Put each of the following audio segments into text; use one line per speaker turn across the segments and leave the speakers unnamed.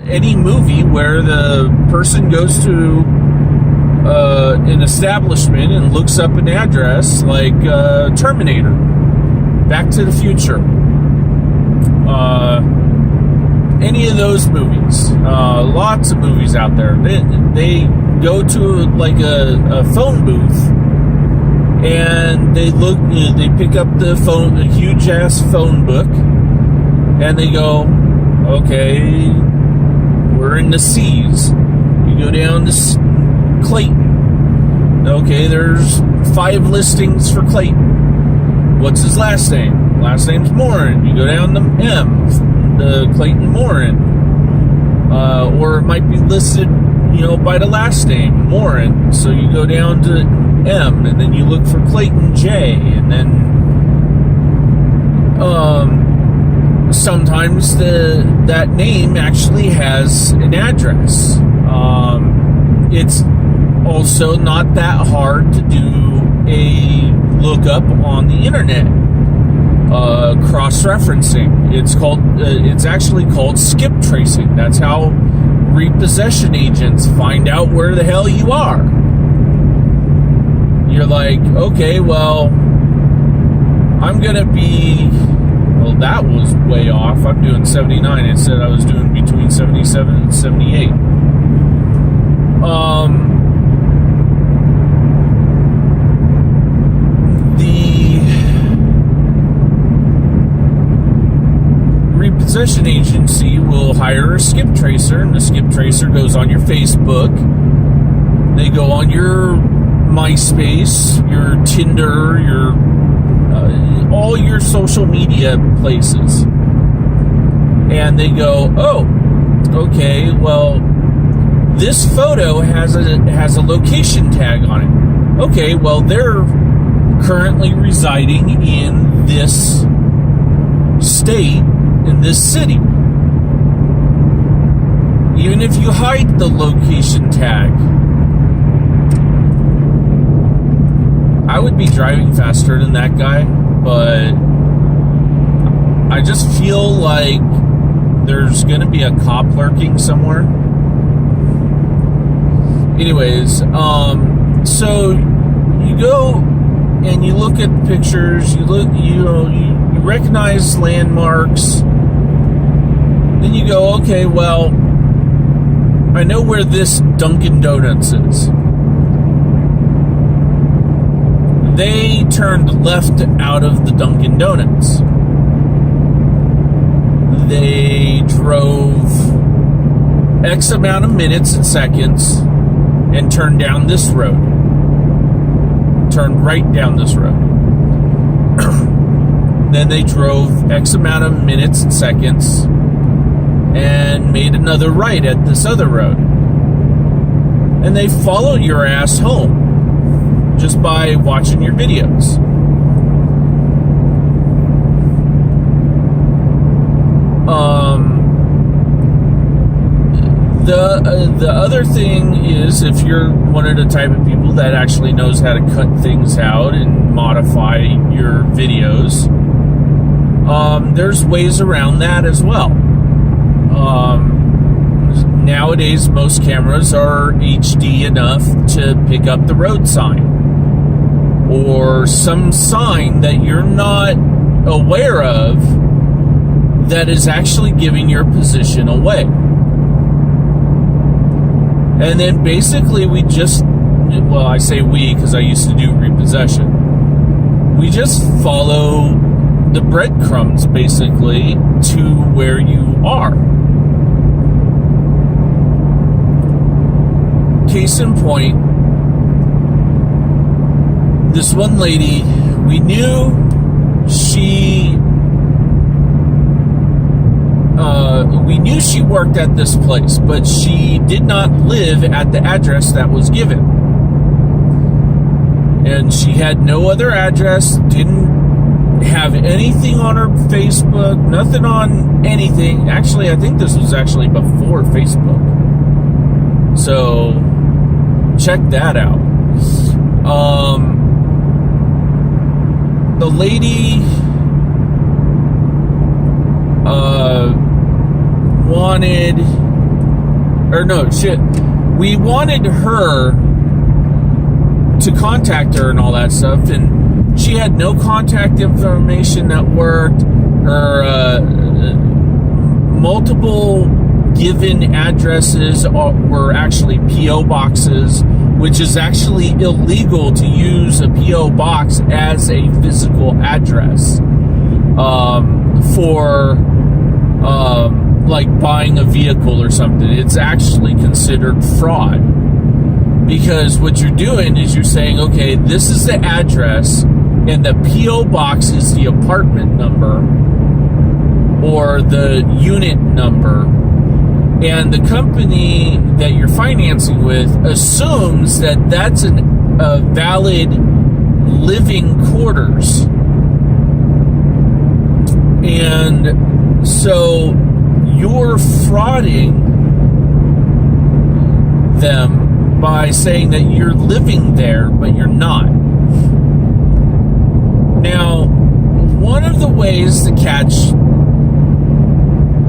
any movie where the person goes to an establishment and looks up an address, like Terminator, Back to the Future, any of those movies. Lots of movies out there. They go to like a phone booth, and they look. They pick up the phone, a huge ass phone book, and they go, "Okay, we're in the C's." You go down to Clayton. Okay, there's 5 listings for Clayton. What's his last name? Last name's Morin. You go down to M, the Clayton Morin. Or it might be listed, by the last name, Morin. So you go down to M, and then you look for Clayton J, and then sometimes that name actually has an address. It's also not that hard to do a lookup on the internet. Cross-referencing. It's actually called skip tracing. That's how repossession agents find out where the hell you are. You're like, okay, well, I'm gonna be. Well, that was way off. I'm doing 79. It said I was doing between 77 and 78. The repossession agency will hire a skip tracer, and the skip tracer goes on your Facebook. They go on your MySpace, your Tinder, your all your social media places, and they go, "Oh, okay, well, this photo has a location tag on it. Okay, well, they're currently residing in this state, in this city. Even if you hide the location tag, I would be driving faster than that guy, but I just feel like there's going to be a cop lurking somewhere. Anyways, so you go and you look at pictures, you recognize landmarks, then you go, okay, well, I know where this Dunkin' Donuts is. They turned left out of the Dunkin' Donuts. They drove X amount of minutes and seconds and turned down this road. Turned right down this road. Then they drove X amount of minutes and seconds and made another right at this other road. And they follow your ass home just by watching your videos. The other thing is, if you're one of the type of people that actually knows how to cut things out and modify your videos, there's ways around that as well. Nowadays, most cameras are HD enough to pick up the road sign, or some sign that you're not aware of that is actually giving your position away. And then basically I say we because I used to do repossession. We just follow the breadcrumbs basically to where you are. Case in point, this one lady, we knew she worked at this place, but she did not live at the address that was given. And she had no other address, didn't have anything on her Facebook, nothing on anything. Actually, I think this was actually before Facebook. So, check that out. The lady wanted or no, shit. We wanted her to contact her and all that stuff, and she had no contact information that worked. Her multiple given addresses were actually P.O. boxes, which is actually illegal to use a P.O. box as a physical address for like buying a vehicle or something. It's actually considered fraud, because what you're doing is you're saying, okay, this is the address and the P.O. box is the apartment number or the unit number, and the company that you're financing with assumes that that's a valid living quarters. And so you're frauding them by saying that you're living there, but you're not. Now, one of the ways to catch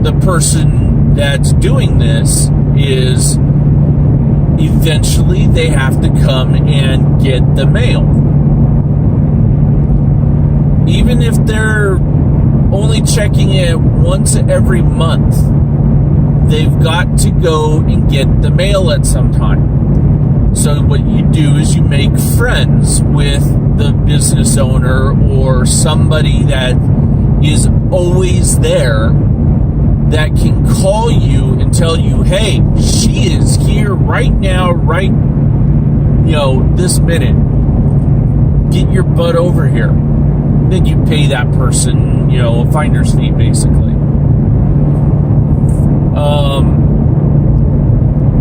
the person that's doing this is eventually they have to come and get the mail. Even if they're only checking it once every month, they've got to go and get the mail at some time. So what you do is you make friends with the business owner or somebody that is always there that can call you and tell you, hey, she is here right now, right, this minute. Get your butt over here. Then you pay that person, a finder's fee, basically.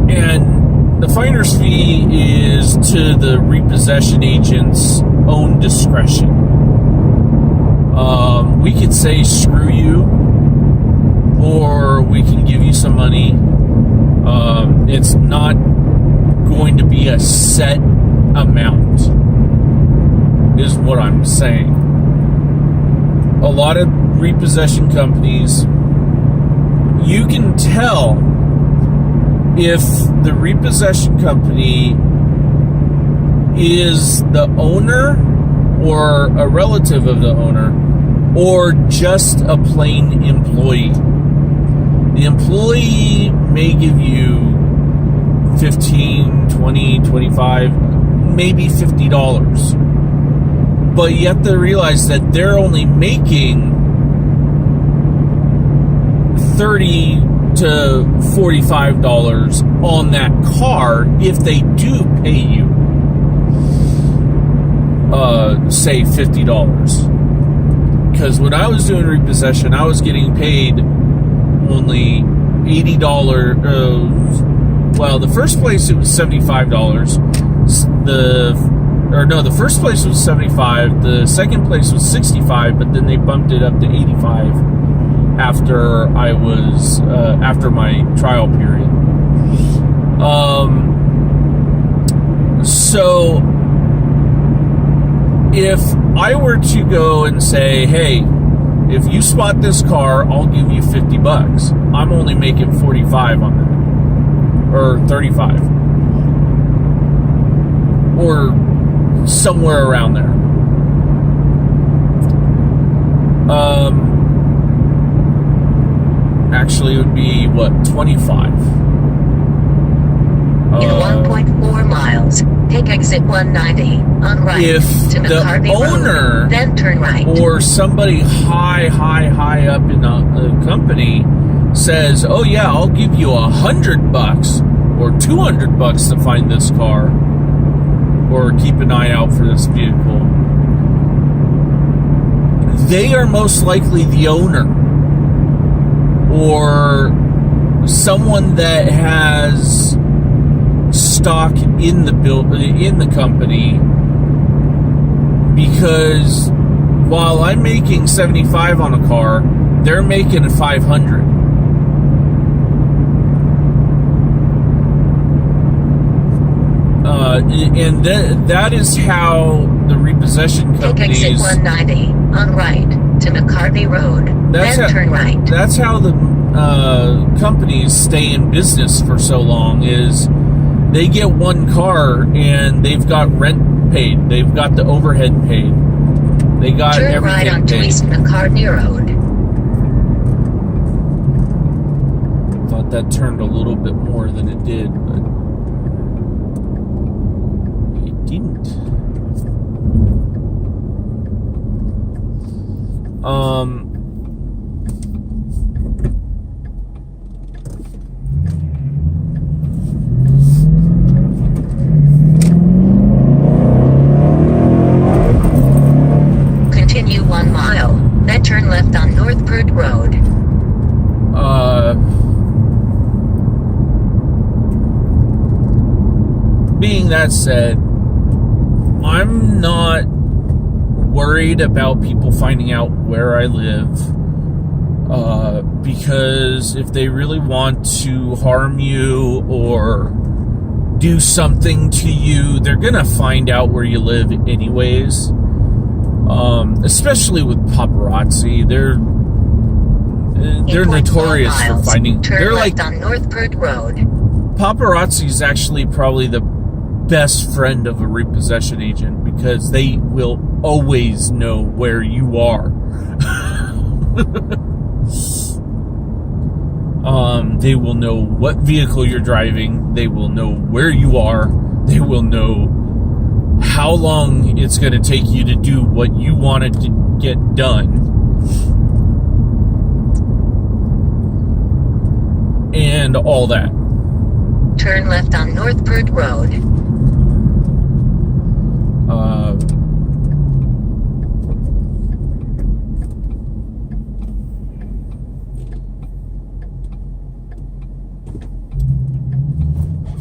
And the finder's fee is to the repossession agent's own discretion. We could say, screw you, or we can give you some money. It's not going to be a set amount, is what I'm saying. A lot of repossession companies, you can tell if the repossession company is the owner or a relative of the owner or just a plain employee. The employee may give you $15, $20, $25, maybe $50. But you have to realize that they're only making $30 to $45 on that car if they do pay you, say $50. Because when I was doing repossession, I was getting paid only $80. Well, the first place it was $75. The first place was $75. The second place was $65, but then they bumped it up to $85 after I was after my trial period. So if I were to go and say, hey, if you spot this car, I'll give you $50. I'm only making $45 on that, or $35, or somewhere around there. Actually, it would be what, 25?
In 1.4 miles, take exit 190 on right.
If
to
the owner
Road, then turn right.
or somebody high up in the company says, "Oh yeah, I'll give you $100 or $200 to find this car, or keep an eye out for this vehicle," they are most likely the owner or someone that has stock in the company, because while I'm making 75 on a car, they're making 500. And that is how the repossession
Take exit
companies.
190 on right to McCartney Road. Then turn right.
That's how the companies stay in business for so long. Is they get one car and they've got rent paid, they've got the overhead paid, they got
Turn
everything
right onto
paid.
East McCartney Road.
Thought that turned a little bit more than it did, but it didn't.
Continue 1 mile, then turn left on North Pert Road.
Being that said, I'm not worried about people finding out where I live, because if they really want to harm you or do something to you, they're gonna find out where you live anyways. Especially with paparazzi, they're notorious for finding.
Turn
They're
left
like
on North Pert Road.
paparazzi is actually probably the best friend of a repossession agent, because they will always know where you are. They will know what vehicle you're driving. They will know where you are. They will know how long it's going to take you to do what you wanted to get done. And all that.
Turn left on North Pert Road.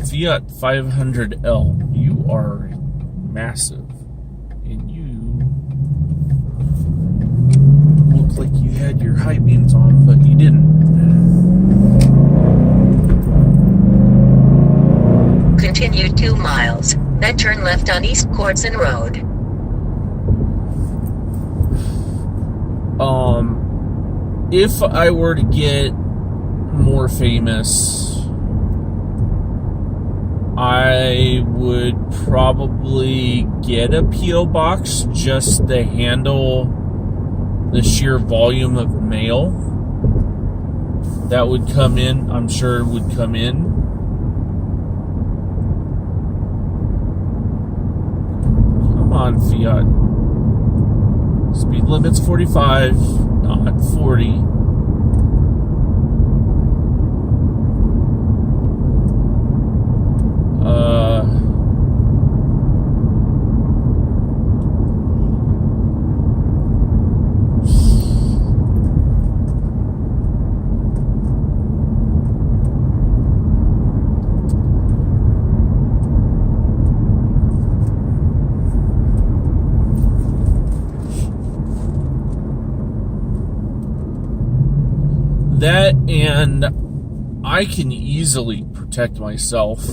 Fiat 500L, you are massive, and you look like you had your high beams on, but you didn't.
Continue 2 miles, then turn left on East Courtson Road.
If I were to get more famous, I would probably get a P.O. box just to handle the sheer volume of mail that would come in. I'm sure it would come in. Come on, Fiat. Speed limit's 45, not 40. That, and I can easily protect myself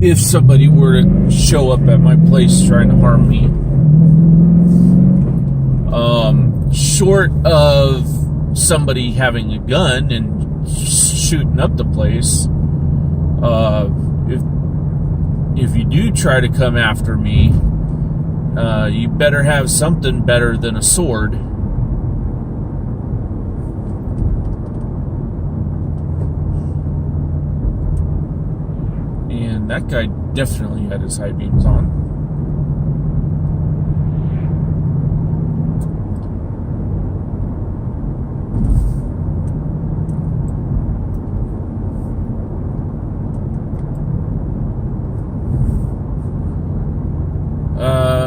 if somebody were to show up at my place trying to harm me. Short of somebody having a gun and shooting up the place, if you do try to come after me, you better have something better than a sword. And that guy definitely had his high beams on.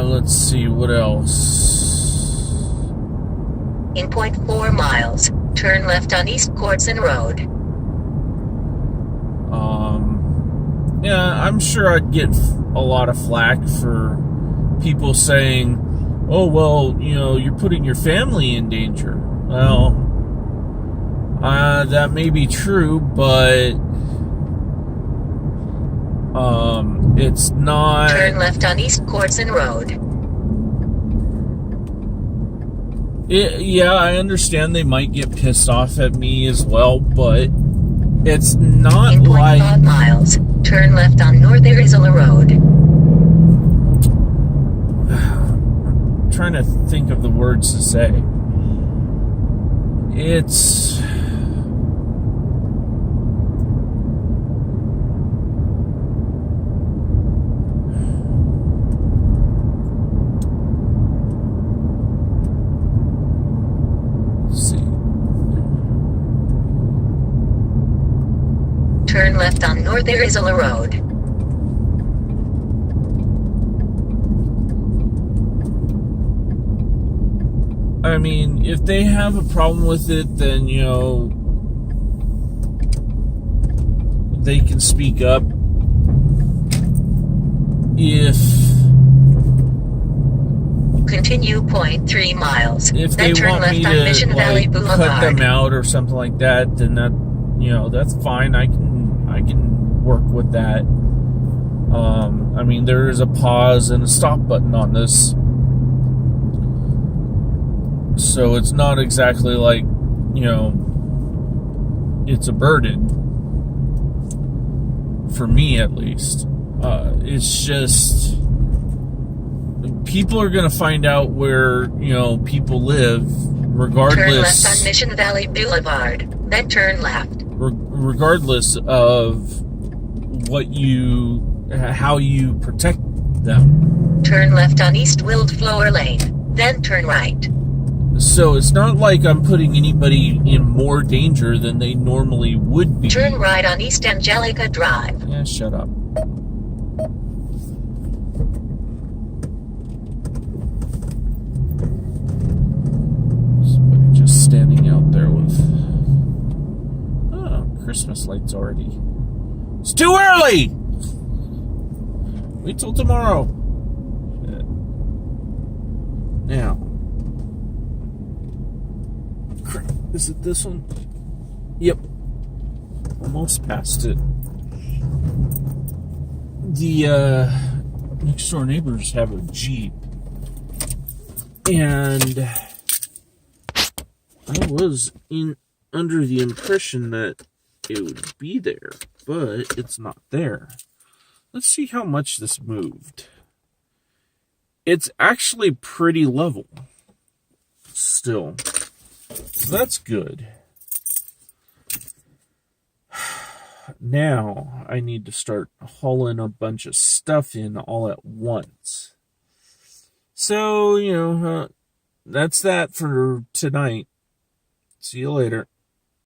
Let's see, what else?
In 0.4 miles, turn left on East Courtson Road.
Yeah, I'm sure I'd get a lot of flack for people saying, oh, well, you know, you're putting your family in danger. Well, that may be true, but It's not...
Turn left on East Courtson Road.
Yeah, I understand they might get pissed off at me as well, but it's not
In
like...
0.5 miles, turn left on North Arizona Road.
I'm trying to think of the words to say. It's...
Turn left on North Arizona Road.
I mean, if they have a problem with it, then, you know, they can speak up. If
Continue 0.3 miles.
If
then
they
turn
want
left
me
on
to
Mission Valley
like
Boulevard.
cut them out or something like that, then that, you know, that's fine. I can work with that. I mean, there is a pause and a stop button on this, so it's not exactly like, you know, it's a burden for me, at least. It's just people are going to find out where, you know, people live, regardless.
Turn left on Mission Valley Boulevard, then turn left.
Regardless of how you protect them.
Turn left on East Wildflower Lane, then turn right.
So it's not like I'm putting anybody in more danger than they normally would be.
Turn right on East Angelica Drive.
Yeah, shut up. Somebody just standing out there with... Oh, Christmas lights already. It's too early! Wait till tomorrow. Shit. Now. Is it this one? Yep. Almost past it. The next door neighbors have a Jeep. And I was under the impression that it would be there, but it's not there. Let's see how much this moved. It's actually pretty level still. So that's good. Now I need to start hauling a bunch of stuff in all at once. So, you know, that's that for tonight. See you later.